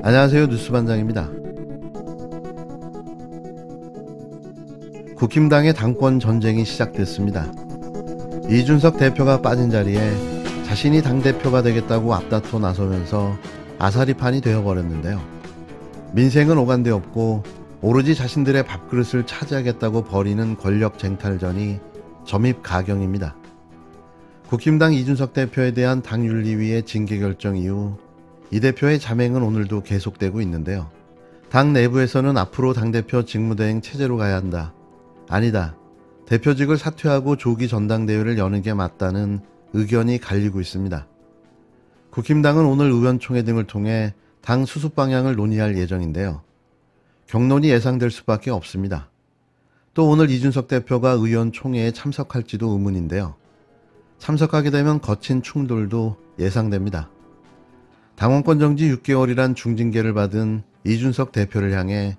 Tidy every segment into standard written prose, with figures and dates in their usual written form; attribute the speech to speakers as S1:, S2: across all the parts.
S1: 안녕하세요. 뉴스반장입니다. 국힘당의 당권 전쟁이 시작됐습니다. 이준석 대표가 빠진 자리에 자신이 당대표가 되겠다고 앞다퉈 나서면서 아사리판이 되어버렸는데요. 민생은 오간데 없고 오로지 자신들의 밥그릇을 차지하겠다고 벌이는 권력 쟁탈전이 점입가경입니다. 국힘당 이준석 대표에 대한 당윤리위의 징계 결정 이후 이 대표의 자맹은 오늘도 계속되고 있는데요. 당 내부에서는 앞으로 당대표 직무대행 체제로 가야 한다. 아니다. 대표직을 사퇴하고 조기 전당대회를 여는 게 맞다는 의견이 갈리고 있습니다. 국힘당은 오늘 의원총회 등을 통해 당 수습 방향을 논의할 예정인데요. 격론이 예상될 수밖에 없습니다. 또 오늘 이준석 대표가 의원총회에 참석할지도 의문인데요. 참석하게 되면 거친 충돌도 예상됩니다. 당원권 정지 6개월이란 중징계를 받은 이준석 대표를 향해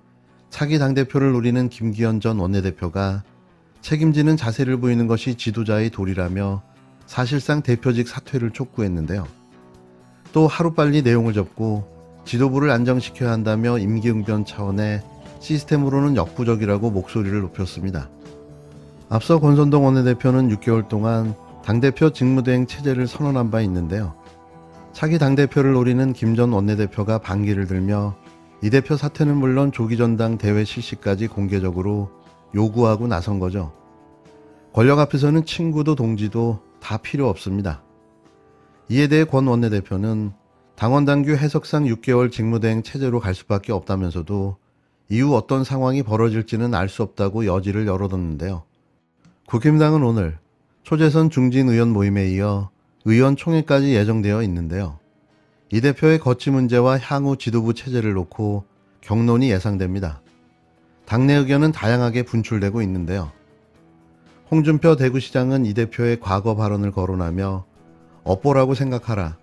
S1: 차기 당대표를 노리는 김기현 전 원내대표가 책임지는 자세를 보이는 것이 지도자의 도리라며 사실상 대표직 사퇴를 촉구했는데요. 또 하루빨리 내용을 접고 지도부를 안정시켜야 한다며 임기응변 차원의 시스템으로는 역부족이라고 목소리를 높였습니다. 앞서 권선동 원내대표는 6개월 동안 당대표 직무대행 체제를 선언한 바 있는데요. 차기 당대표를 노리는 김 전 원내대표가 반기를 들며 이 대표 사퇴는 물론 조기전당 대회 실시까지 공개적으로 요구하고 나선 거죠. 권력 앞에서는 친구도 동지도 다 필요 없습니다. 이에 대해 권 원내대표는 당원당규 해석상 6개월 직무대행 체제로 갈 수밖에 없다면서도 이후 어떤 상황이 벌어질지는 알 수 없다고 여지를 열어뒀는데요. 국힘당은 오늘 초재선 중진 의원 모임에 이어 의원총회까지 예정되어 있는데요. 이 대표의 거취 문제와 향후 지도부 체제를 놓고 격론이 예상됩니다. 당내 의견은 다양하게 분출되고 있는데요. 홍준표 대구시장은 이 대표의 과거 발언을 거론하며 업보라고 생각하라,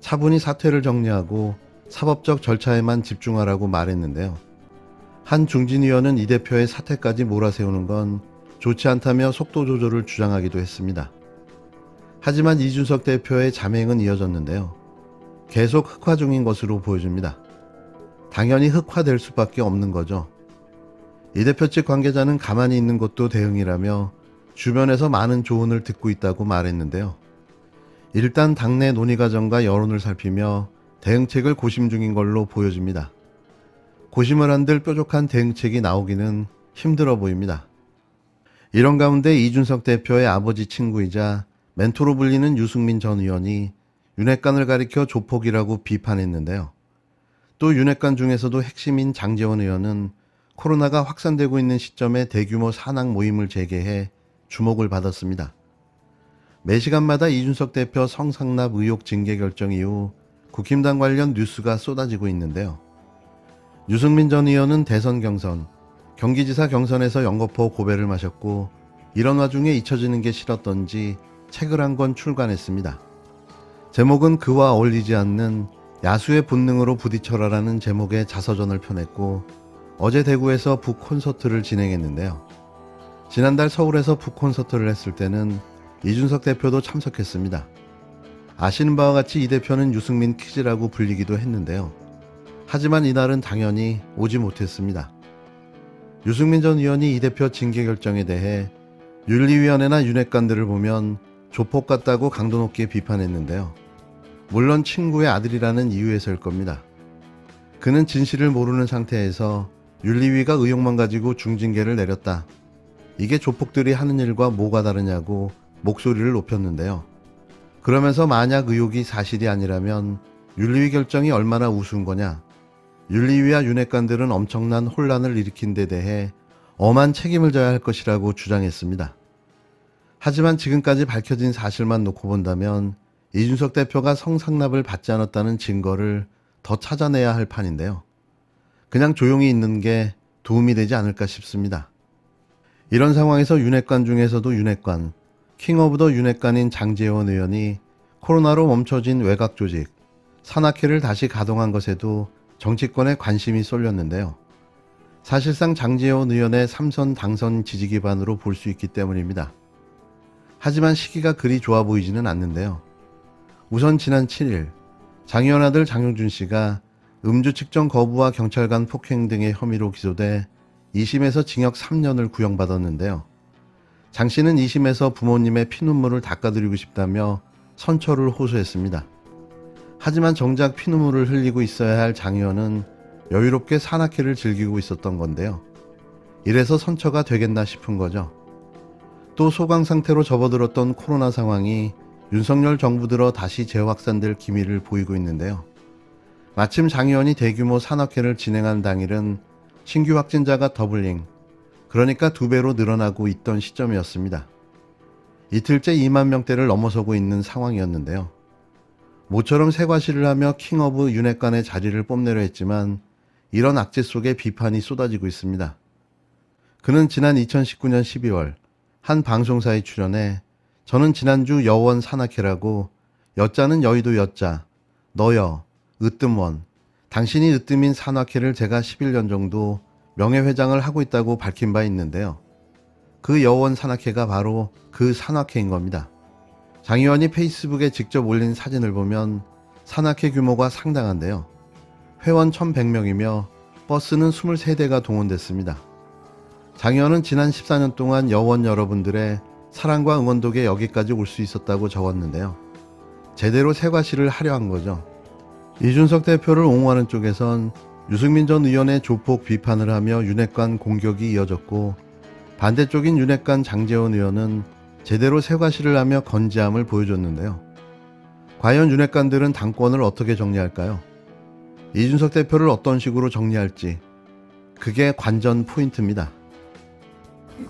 S1: 차분히 사퇴를 정리하고 사법적 절차에만 집중하라고 말했는데요. 한 중진 의원은 이 대표의 사퇴까지 몰아세우는 건 좋지 않다며 속도 조절을 주장하기도 했습니다. 하지만 이준석 대표의 자맹은 이어졌는데요. 계속 흑화 중인 것으로 보여집니다. 당연히 흑화될 수밖에 없는 거죠. 이 대표 측 관계자는 가만히 있는 것도 대응이라며 주변에서 많은 조언을 듣고 있다고 말했는데요. 일단 당내 논의 과정과 여론을 살피며 대응책을 고심 중인 걸로 보여집니다. 고심을 한들 뾰족한 대응책이 나오기는 힘들어 보입니다. 이런 가운데 이준석 대표의 아버지 친구이자 멘토로 불리는 유승민 전 의원이 윤핵관을 가리켜 조폭이라고 비판했는데요. 또 윤핵관 중에서도 핵심인 장제원 의원은 코로나가 확산되고 있는 시점에 대규모 산악 모임을 재개해 주목을 받았습니다. 매 시간마다 이준석 대표 성상납 의혹 징계 결정 이후 국힘당 관련 뉴스가 쏟아지고 있는데요. 유승민 전 의원은 대선 경선, 경기지사 경선에서 연거푸 고배를 마셨고 이런 와중에 잊혀지는 게 싫었던지 책을 한 권 출간했습니다. 제목은 그와 어울리지 않는 야수의 본능으로 부딪혀라라는 제목의 자서전을 펴냈고 어제 대구에서 북콘서트를 진행했는데요. 지난달 서울에서 북콘서트를 했을 때는 이준석 대표도 참석했습니다. 아시는 바와 같이 이 대표는 유승민 키즈라고 불리기도 했는데요. 하지만 이날은 당연히 오지 못했습니다. 유승민 전 의원이 이 대표 징계 결정에 대해 윤리위원회나 윤핵관들을 보면 조폭 같다고 강도 높게 비판했는데요. 물론 친구의 아들이라는 이유에서일 겁니다. 그는 진실을 모르는 상태에서 윤리위가 의혹만 가지고 중징계를 내렸다. 이게 조폭들이 하는 일과 뭐가 다르냐고 목소리를 높였는데요. 그러면서 만약 의혹이 사실이 아니라면 윤리위 결정이 얼마나 우스운 거냐. 윤리위와 윤핵관들은 엄청난 혼란을 일으킨 데 대해 엄한 책임을 져야 할 것이라고 주장했습니다. 하지만 지금까지 밝혀진 사실만 놓고 본다면 이준석 대표가 성상납을 받지 않았다는 증거를 더 찾아내야 할 판인데요. 그냥 조용히 있는 게 도움이 되지 않을까 싶습니다. 이런 상황에서 윤핵관 중에서도 윤핵관, 킹 오브 더 윤핵관인 장제원 의원이 코로나로 멈춰진 외곽 조직, 산악회를 다시 가동한 것에도 정치권에 관심이 쏠렸는데요. 사실상 장제원 의원의 3선 당선 지지 기반으로 볼 수 있기 때문입니다. 하지만 시기가 그리 좋아 보이지는 않는데요. 우선 지난 7일 장의원 아들 장용준 씨가 음주 측정 거부와 경찰관 폭행 등의 혐의로 기소돼 2심에서 징역 3년을 구형받았는데요. 장 씨는 2심에서 부모님의 피눈물을 닦아드리고 싶다며 선처를 호소했습니다. 하지만 정작 피눈물을 흘리고 있어야 할 장 의원은 여유롭게 산악회를 즐기고 있었던 건데요. 이래서 선처가 되겠나 싶은 거죠. 또 소강 상태로 접어들었던 코로나 상황이 윤석열 정부 들어 다시 재확산될 기미를 보이고 있는데요. 마침 장 의원이 대규모 산악회를 진행한 당일은 신규 확진자가 더블링, 그러니까 2배로 늘어나고 있던 시점이었습니다. 이틀째 2만 명대를 넘어서고 있는 상황이었는데요. 모처럼 새과시를 하며 킹 오브 윤핵관의 자리를 뽐내려 했지만 이런 악재 속에 비판이 쏟아지고 있습니다. 그는 지난 2019년 12월 한 방송사에 출연해 저는 지난주 여원 산악회라고 여자는 여의도 여자, 너여, 으뜸원, 당신이 으뜸인 산악회를 제가 11년 정도 명예회장을 하고 있다고 밝힌 바 있는데요. 그 여원 산악회가 바로 그 산악회인 겁니다. 장 의원이 페이스북에 직접 올린 사진을 보면 산악회 규모가 상당한데요. 회원 1100명이며 버스는 23대가 동원됐습니다. 장 의원은 지난 14년 동안 여원 여러분들의 사랑과 응원 덕에 여기까지 올 수 있었다고 적었는데요. 제대로 새과시를 하려 한 거죠. 이준석 대표를 옹호하는 쪽에선 유승민 전 의원의 조폭 비판을 하며 윤핵관 공격이 이어졌고, 반대쪽인 윤핵관 장제원 의원은 제대로 새과시를 하며 건재함을 보여줬는데요. 과연 윤핵관들은 당권을 어떻게 정리할까요? 이준석 대표를 어떤 식으로 정리할지, 그게 관전 포인트입니다.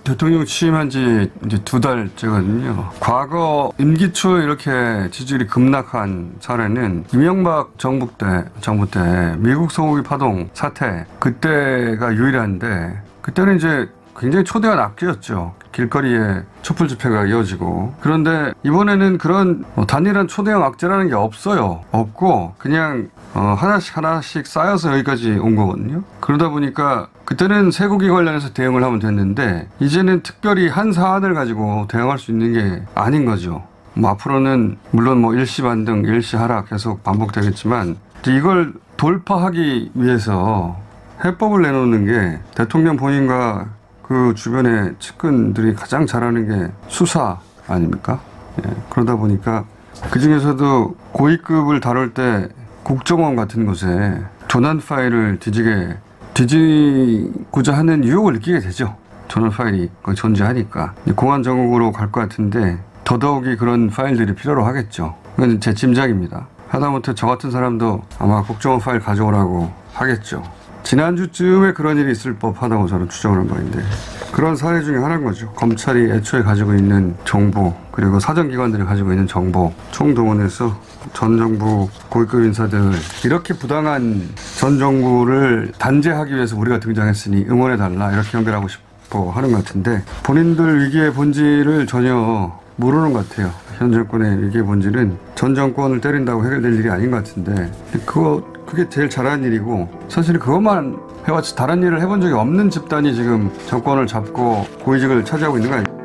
S2: 대통령 취임한 지 이제 2달째거든요. 과거 임기 초에 이렇게 지지율이 급락한 사례는 이명박 정부 때 미국 소고기 파동 사태, 그때가 유일한데, 그때는 이제 굉장히 초대한 악재였죠. 길거리에 촛불 집회가 이어지고. 그런데 이번에는 그런 단일한 초대형 악재라는 게 없어요. 없고 그냥 하나씩 쌓여서 여기까지 온 거거든요. 그러다 보니까 그때는 쇠고기 관련해서 대응을 하면 됐는데, 이제는 특별히 한 사안을 가지고 대응할 수 있는 게 아닌 거죠. 앞으로는 물론 일시 반등, 일시 하락 계속 반복되겠지만, 이걸 돌파하기 위해서 해법을 내놓는 게 대통령 본인과 그 주변의 측근들이 가장 잘하는 게 수사 아닙니까? 예, 그러다 보니까 그 중에서도 고위급을 다룰 때 국정원 같은 곳에 조난 파일을 뒤지고자 하는 유혹을 느끼게 되죠. 조난 파일이 거기 존재하니까. 공안 정국으로 갈 것 같은데 더더욱이 그런 파일들이 필요로 하겠죠. 이건 제 짐작입니다. 하다못해 저 같은 사람도 아마 국정원 파일 가져오라고 하겠죠. 지난주쯤에 그런 일이 있을 법하다고 저는 추정을 한 바인데, 그런 사례 중에 하나인 거죠. 검찰이 애초에 가지고 있는 정보, 그리고 사정기관들이 가지고 있는 정보 총동원해서 전 정부 고위급 인사들, 이렇게 부당한 전 정부를 단죄하기 위해서 우리가 등장했으니 응원해달라, 이렇게 연결하고 싶어 하는 것 같은데, 본인들 위기의 본질을 전혀 모르는 것 같아요. 현 정권의 위기의 본질은 전 정권을 때린다고 해결될 일이 아닌 것 같은데, 그게 제일 잘하는 일이고, 사실 그것만 해왔지 다른 일을 해본 적이 없는 집단이 지금 정권을 잡고 고위직을 차지하고 있는 거 아니에요.